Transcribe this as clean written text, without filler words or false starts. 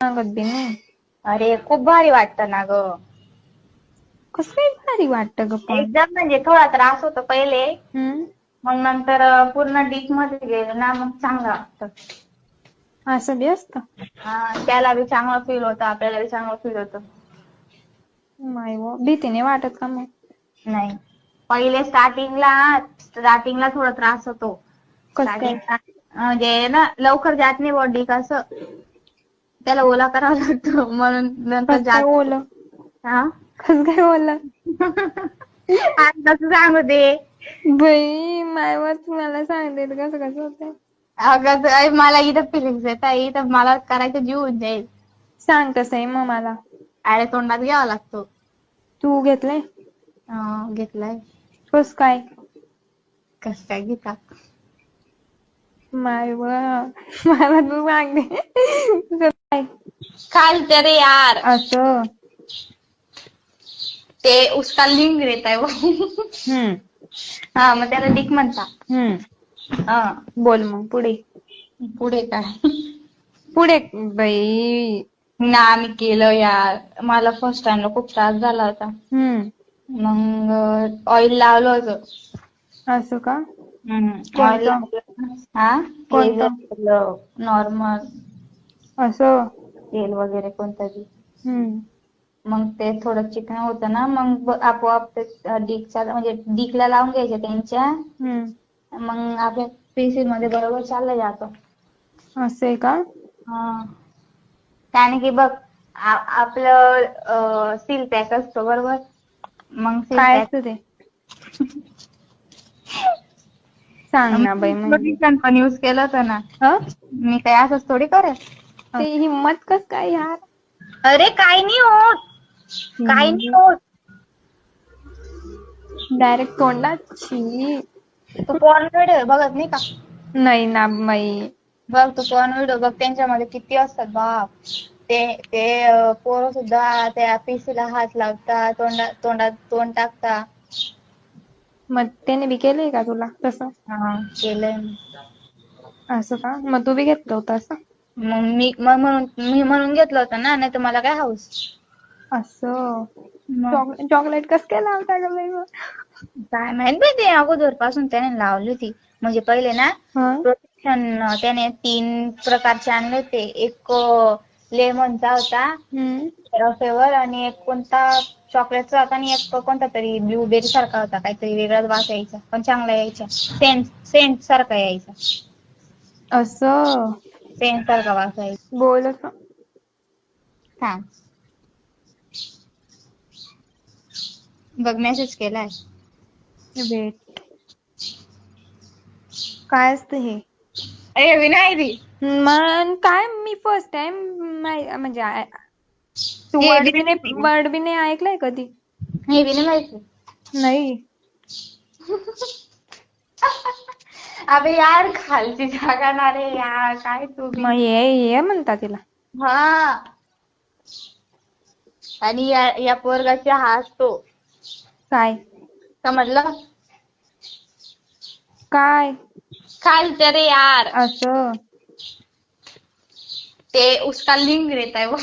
सांगत बी नाही. अरे खूप भारी वाटतं ना ग. कसं काय भारी वाटतं ग पण. एकदम म्हणजे थोडा त्रास होतो पहिले, हम्म. मग नंतर पूर्ण डीप मध्ये गेलं ना मग चांगलं वाटतं. असं बी असतं. त्याला बी चांगलं फील होतं, आपल्याला बी चांगलं फील होतं. नाही व भीती नाही वाटत का मग. नाही, पहिले स्टार्टिंगला थोडा त्रास होतो. कस काय. म्हणजे ना लवकर जात नाही बॉडी कसं, त्याला ओला करावा लागतो म्हणून नंतर कस काय जात. ओलं. हा कस काय ओलं. आज कसं सांगू दे. बाई मायवर मला सांगते कसं कसं होतंय. अगं मला इथं फिलिंग्स येत आहे, इथं मला करायचं जीव होऊन जाईल. सांग कसं आहे मग मला. अरे तोंडात घ्यावा लागतो. तू घेतलंय. घेतलाय. कस काय. कस काय घेता. माय व मला तू सांगते कसं काय. खालचं रे यार. असं. ते उसका लिंग रहता है वो. मग त्याला डिक म्हणतात. बोल मग पुढे. पुढे काय. पुढे बाई. ना मी केलं यार, मला फर्स्ट टाइमला खूप त्रास झाला होता. मग ऑइल लावलं होतं. असं का. ऑइल कोणतं लावलं. कोणतं नॉर्मल असं. तेल वगैरे कोणतंही. हम्म. मग ते थोडं चिकन होतं ना, मग आपोआप ते म्हणजे डिकला लावून घ्यायच्या त्यांच्या. मग आपल्या पेशील मध्ये बरोबर चाललं जातं. असं आहे का. त्याने की बघ आपलं सील पॅक असतो बरोबर. मग सील काय पॅक असतं ते. सांग ना बाई म्हणजे. पण यूज केलं होतं ना. मी काय असंच थोडी करेल. ते हिम्मत कस काय यार. अरे काही नाही होत. काही नाही होत. डायरेक्ट तोंडात छी. तू पॉर्न व्हिडिओ बघत नाही का. नाही ना बाई. बघ तू पॉर्न व्हिडिओ बघ, त्यांच्यामध्ये किती असतात बाप. ते पोरं सुद्धा त्या पिशीला हात लावतात, तोंडात तोंड टाकता. मग त्याने बी केलंय का तुला तसं. केलंय. असं का, मग तू बी घेतलं होतं असं. मग मी म्हणून घेतलं होतं ना, नाही तर मला काय हौस. असं चॉकलेट कस काय लावता ग बाई मग. काय माहित बाई, ते अगोदर पासून त्याने लावली होती. म्हणजे पहिले ना प्रोटेक्शन त्याने 3 प्रकारचे आणले होते. एक लेमनचा होता फ्लेवर, आणि एक कोणता चॉकलेटचा होता, आणि एक कोणता तरी ब्लूबेरी सारखा होता. काहीतरी वेगळाच वास यायचा, पण चांगला यायचा. सेंट सारखा यायचा. असं सेंट सारखा वास यायचा. बोल. बघ मेसेज केलाय. वेट. काय असतं हे. विनायरी मग काय मी फर्स्ट टाइम म्हणजे तू हे बी वर्ड बी नाही ऐकलंय कधी. हे बी नाही माहिती. नाही. अबे यार खालची जागा ना रे यार, काय तू बी. मग ये म्हणता तिला. आणि या पोरगाची हा असतो. काय समजलं. काय खालचं रे यार. असं. ते उसका लिंग रहता है वो.